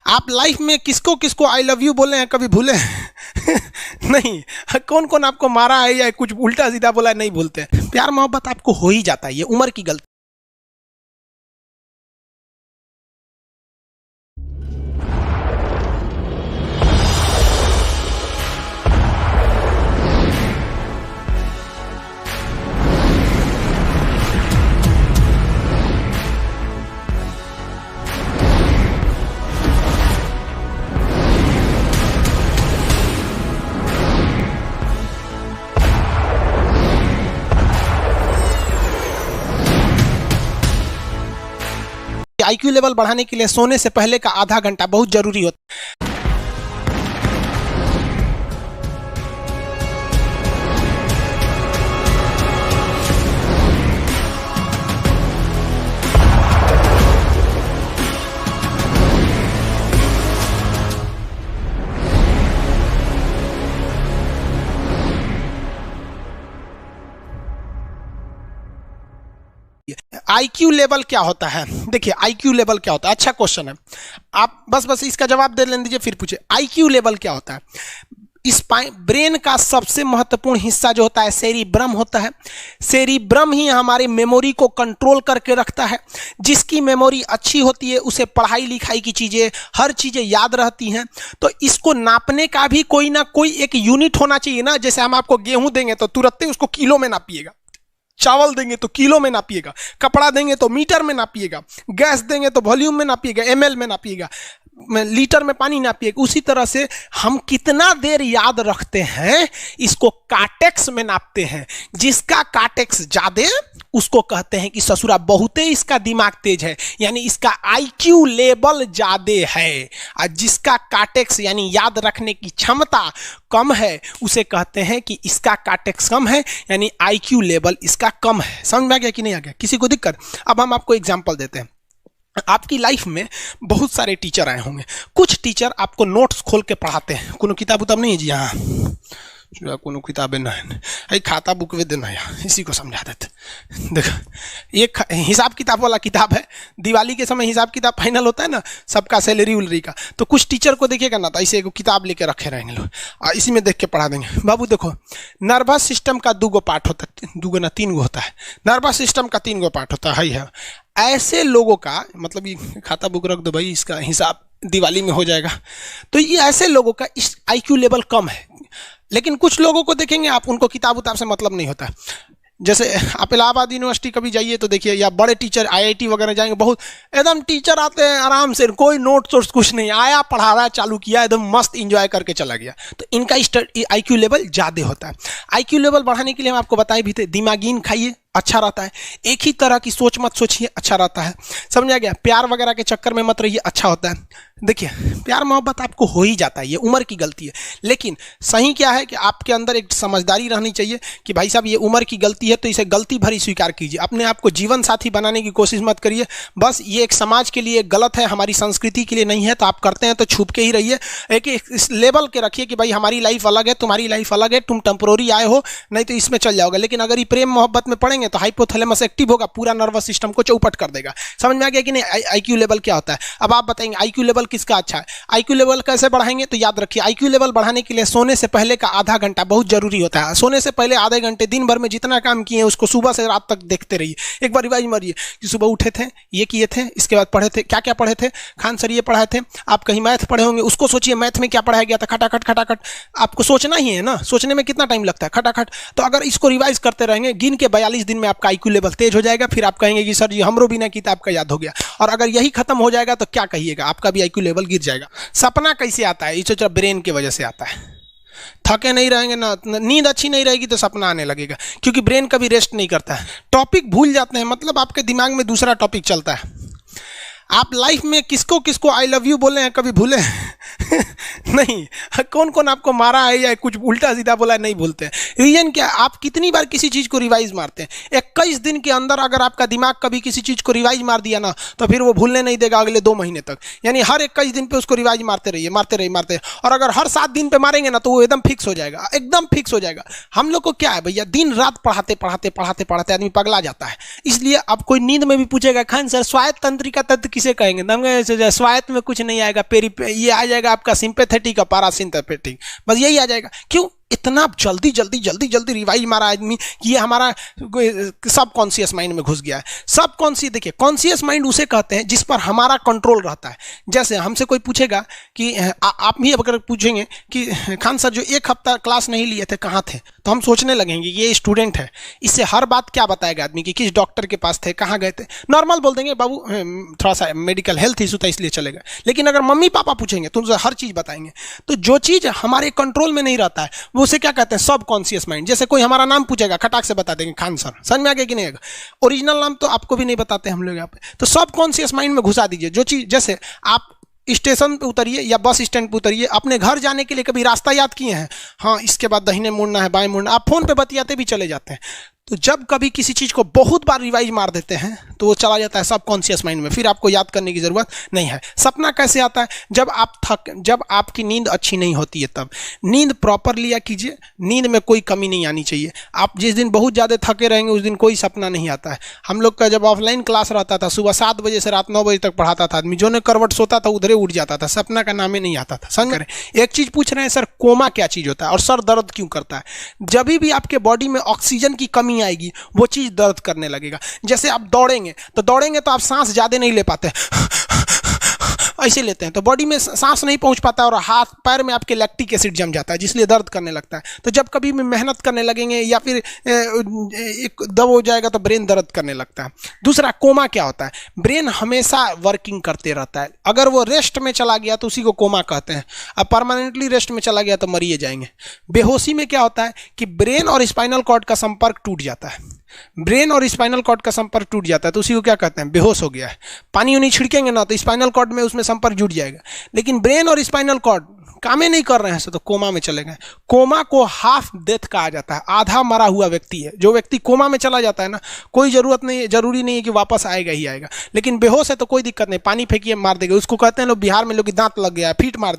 आप लाइफ में किसको किसको आई लव यू बोले हैं, कभी भूले हैं? नहीं। कौन कौन आपको मारा है या कुछ उल्टा सीधा बोला है, नहीं भूलते। प्यार मोहब्बत आपको हो ही जाता है, ये उम्र की गलती। आईक्यू लेवल बढ़ाने के लिए सोने से पहले का आधा घंटा बहुत जरूरी होता है। आईक्यू लेवल क्या होता है? देखिए आईक्यू लेवल क्या होता है, अच्छा क्वेश्चन है। आप बस इसका जवाब दे लेने दीजिए, फिर पूछे आईक्यू लेवल क्या होता है। इस ब्रेन का सबसे महत्वपूर्ण हिस्सा जो होता है सेरिब्रम होता है। सेरिब्रम ही हमारी मेमोरी को कंट्रोल करके रखता है। जिसकी मेमोरी अच्छी होती है उसे पढ़ाई लिखाई की चीजें, हर चीजें याद रहती हैं। तो इसको नापने का भी कोई ना कोई एक यूनिट होना चाहिए ना। जैसे हम आपको गेहूं देंगे तो तुरंत ही उसको किलो में नापिएगा, चावल देंगे तो किलो में नापिएगा, कपड़ा देंगे तो मीटर में नापिएगा, गैस देंगे तो वॉल्यूम में नापिएगा, एमएल में नापिएगा, लीटर में पानी नापिएगा। उसी तरह से हम कितना देर याद रखते हैं इसको कार्टेक्स में नापते हैं। जिसका कार्टेक्स ज्यादा उसको कहते हैं कि ससुरा बहुते इसका दिमाग तेज है, यानी इसका आईक्यू लेवल ज्यादा है। और जिसका कार्टेक्स यानी याद रखने की क्षमता कम है उसे कहते हैं कि इसका कार्टेक्स कम है, यानी आईक्यू लेवल इसका कम है। समझ में आ गया कि नहीं आ गया? किसी को दिक्कत? अब हम आपको एग्जांपल देते हैं। आपकी लाइफ में बहुत सारे टीचर आए होंगे। कुछ टीचर आपको नोट्स खोल के पढ़ाते हैं। कोनो किताब उताब नहीं है जी? हाँ, कोनो किताबें नहीं, खाता बुक वे देना यहाँ, इसी को समझा देते। देखो एक हिसाब किताब वाला किताब है। दिवाली के समय हिसाब किताब फाइनल होता है ना, सबका सैलरी उलरी का। तो कुछ टीचर को देखिएगा ना, तो ऐसे एक किताब लेके रखे रहेंगे लोग और इसी में देख के पढ़ा देंगे। बाबू देखो, नर्वस सिस्टम का 2 पार्ट होता है, 2 ना 3 होता है। नर्वस सिस्टम का 3 पार्ट होता है। ऐसे लोगों का मतलब ये खाता बुक रख दो भाई, इसका हिसाब दिवाली में हो जाएगा। तो ये ऐसे लोगों का इस आईक्यू लेवल कम है। लेकिन कुछ लोगों को देखेंगे आप, उनको किताब उताब से मतलब नहीं होता। जैसे आप इलाहाबाद यूनिवर्सिटी कभी जाइए तो देखिए, या बड़े टीचर आईआईटी वगैरह जाएंगे, बहुत एकदम टीचर आते हैं आराम से, कोई नोट सोर्स कुछ नहीं, आया पढ़ा रहा है, चालू किया, एकदम मस्त इंजॉय करके चला गया। तो इनका आईक्यू लेवल ज़्यादा होता है। आईक्यू लेवल बढ़ाने के लिए हम आपको बताए भी थे, दिमागीन खाइए, अच्छा रहता है। एक ही तरह की सोच मत सोचिए, अच्छा रहता है। समझ आ गया? प्यार वगैरह के चक्कर में मत रहिए, अच्छा होता है। देखिए प्यार मोहब्बत आपको हो ही जाता है, ये उम्र की गलती है। लेकिन सही क्या है कि आपके अंदर एक समझदारी रहनी चाहिए कि भाई साहब ये उम्र की गलती है, तो इसे गलती भरी स्वीकार कीजिए। अपने आप को जीवन साथी बनाने की कोशिश मत करिए। बस ये एक समाज के लिए गलत है, हमारी संस्कृति के लिए नहीं है। तो आप करते हैं तो छुप के ही रहिए। एक इस लेवल के रखिए कि भाई हमारी लाइफ अलग है, तुम्हारी लाइफ अलग है, तुम टेम्पोररी आए हो, नहीं तो इसमें चल जाओगे। लेकिन अगर ये प्रेम मोहब्बत में पड़ेंगे तो हाइपोथैलेमस एक्टिव होगा, पूरा नर्वस सिस्टम को चौपट कर देगा। समझ में आ गया कि नहीं? आईक्यू लेवल क्या होता है? अब आप बताएंगे आईक्यू लेवल किसका अच्छा है, आईक्यू लेवल कैसे बढ़ाएंगे? तो याद रखिए, आईक्यू लेवल बढ़ाने के लिए सोने से पहले का आधा घंटा बहुत जरूरी होता है। सोने से पहले आधे घंटे दिन भर में जितना काम किए उसको सुबह से रात तक देखते रहिए। एक बार रिवाइज मारिए कि सुबह उठे थे, ये किए थे, इसके बाद पढ़े थे, क्या क्या पढ़े थे। खान सर ये पढ़ाए थे, आप कहीं मैथ पढ़े होंगे, उसको सोचिए मैथ में क्या पढ़ाया गया था। खटाखट खटाखट आपको सोचना ही है ना, सोचने में कितना टाइम लगता है, खटाखट। तो अगर इसको रिवाइज करते रहेंगे, गिन के 42 दिन में आपका आईक्यू लेवल तेज हो जाएगा। फिर आप कहेंगे कि सर जी हमरो बिना किताब का याद हो गया। और अगर यही खत्म हो जाएगा तो क्या कहिएगा, आपका भी आईक्यू लेवल गिर जाएगा। सपना कैसे आता है? ये ब्रेन की वजह से आता है। थके नहीं रहेंगे ना, नींद अच्छी नहीं रहेगी तो सपना आने लगेगा, क्योंकि ब्रेन कभी रेस्ट नहीं करता है। टॉपिक भूल जाते हैं, मतलब आपके दिमाग में दूसरा टॉपिक चलता है। आप लाइफ में किसको किसको आई लव यू बोले हैं, कभी भूले हैं? नहीं, कौन कौन आपको मारा है या कुछ उल्टा सीधा बोला है नहीं भूलते हैं। रीजन क्या, आप कितनी बार किसी चीज को रिवाइज मारते हैं। 21 दिन के अंदर अगर आपका दिमाग कभी किसी चीज को रिवाइज मार दिया ना, तो फिर वो भूलने नहीं देगा अगले 2 महीने तक। यानी हर 21 दिन पे उसको रिवाइज मारते रहिए, मारते रहिए, मारते रहिए। और अगर हर 7 दिन पे मारेंगे ना, तो वो एकदम फिक्स हो जाएगा, एकदम फिक्स हो जाएगा। हम लोग को क्या है भैया, दिन रात पढ़ाते पढ़ाते पढ़ाते पढ़ाते आदमी पगला जाता है। इसलिए अब कोई नींद में भी पूछेगा, खान सर स्वायत्त तंत्रिका तत्व किसे कहेंगे, तो हम कहेंगे स्वायत्त में कुछ नहीं आएगा, ये आ जाएगा आपका सिंपैथेटिक और पैरासिम्पैथेटिक, बस यही आ जाएगा। क्यों इतना जल्दी जल्दी जल्दी जल्दी रिवाइज मारा आदमी कि ये हमारा सब कॉन्शियस माइंड में घुस गया है। सब कॉन्शियस, देखिए कॉन्शियस माइंड उसे कहते हैं जिस पर हमारा कंट्रोल रहता है। जैसे हमसे कोई पूछेगा कि आप भी अगर पूछेंगे कि खान सर जो 1 हफ्ता क्लास नहीं लिए थे कहाँ थे, तो हम सोचने लगेंगे ये स्टूडेंट है, इससे हर बात क्या बताएगा आदमी कि किस डॉक्टर के पास थे, कहाँ गए थे। नॉर्मल बोल देंगे बाबू थोड़ा सा मेडिकल हेल्थ इशू था इसलिए चले गए। लेकिन अगर मम्मी पापा पूछेंगे तो उनसे हर चीज़ बताएंगे। तो जो चीज़ हमारे कंट्रोल में नहीं रहता है वो उसे क्या कहते हैं, सब कॉन्शियस माइंड। जैसे कोई हमारा नाम पूछेगा, खटाक से बता देंगे खान सर, समझ में आ गया कि नहीं आएगा। ओरिजिनल नाम तो आपको भी नहीं बताते हम लोग यहाँ पे। तो सब कॉन्शियस माइंड में घुसा दीजिए जो चीज़। जैसे आप स्टेशन पे उतरिए या बस स्टैंड पे उतरिए, अपने घर जाने के लिए कभी रास्ता याद किए हैं, हाँ इसके बाद दाहिने मुड़ना है, बाएं मुड़ना, आप फोन पे बतियाते भी चले जाते हैं। तो जब कभी किसी चीज़ को बहुत बार रिवाइज मार देते हैं तो वो चला जाता है सब कॉन्शियस माइंड में, फिर आपको याद करने की ज़रूरत नहीं है। सपना कैसे आता है, जब आपकी नींद अच्छी नहीं होती है तब। नींद प्रॉपर लिया कीजिए, नींद में कोई कमी नहीं आनी चाहिए। आप जिस दिन बहुत ज़्यादा थके रहेंगे उस दिन कोई सपना नहीं आता है। हम लोग का जब ऑफलाइन क्लास रहता था, सुबह 7 बजे से रात 9 बजे तक पढ़ाता था आदमी, जो ने करवट सोता था उधरे उठ जाता था, सपना का नाम ही नहीं आता था। समझ रहे, एक चीज़ पूछ रहे हैं सर कोमा क्या चीज़ होता है और सर दर्द क्यों करता है। जब भी आपके बॉडी में ऑक्सीजन की कमी आएगी वो चीज दर्द करने लगेगा। जैसे आप दौड़ेंगे तो आप सांस ज्यादा नहीं ले पाते, ऐसे लेते हैं तो बॉडी में सांस नहीं पहुंच पाता और हाथ पैर में आपके लैक्टिक एसिड जम जाता है जिसलिए दर्द करने लगता है। तो जब कभी भी मेहनत करने लगेंगे या फिर एक दब हो जाएगा तो ब्रेन दर्द करने लगता है। दूसरा कोमा क्या होता है, ब्रेन हमेशा वर्किंग करते रहता है। अगर वो रेस्ट में चला गया तो उसी को कोमा कहते हैं। अब परमानेंटली रेस्ट में चला गया तो मरिए जाएंगे। बेहोशी में क्या होता है कि ब्रेन और स्पाइनल कॉर्ड का संपर्क टूट जाता है। ब्रेन और स्पाइनल कॉर्ड का संपर्क टूट जाता है तो उसी को क्या कहते हैं, बेहोश हो गया है। पानी उन्हीं छिड़केंगे ना तो स्पाइनल कॉर्ड में उसमें संपर्क जुड़ जाएगा। लेकिन ब्रेन और स्पाइनल कॉर्ड कामें नहीं कर रहे हैं तो कोमा में चले गए। कोमा को हाफ डेथ कहा जाता है, आधा मरा हुआ व्यक्ति है। जो व्यक्ति कोमा में चला जाता है ना, कोई जरूरी नहीं है कि वापस आएगा ही आएगा। लेकिन बेहोश है तो कोई दिक्कत नहीं, पानी फेंकिए मार देगा। उसको कहते हैं लोग बिहार में लोग दांत लग गया है, फीट मार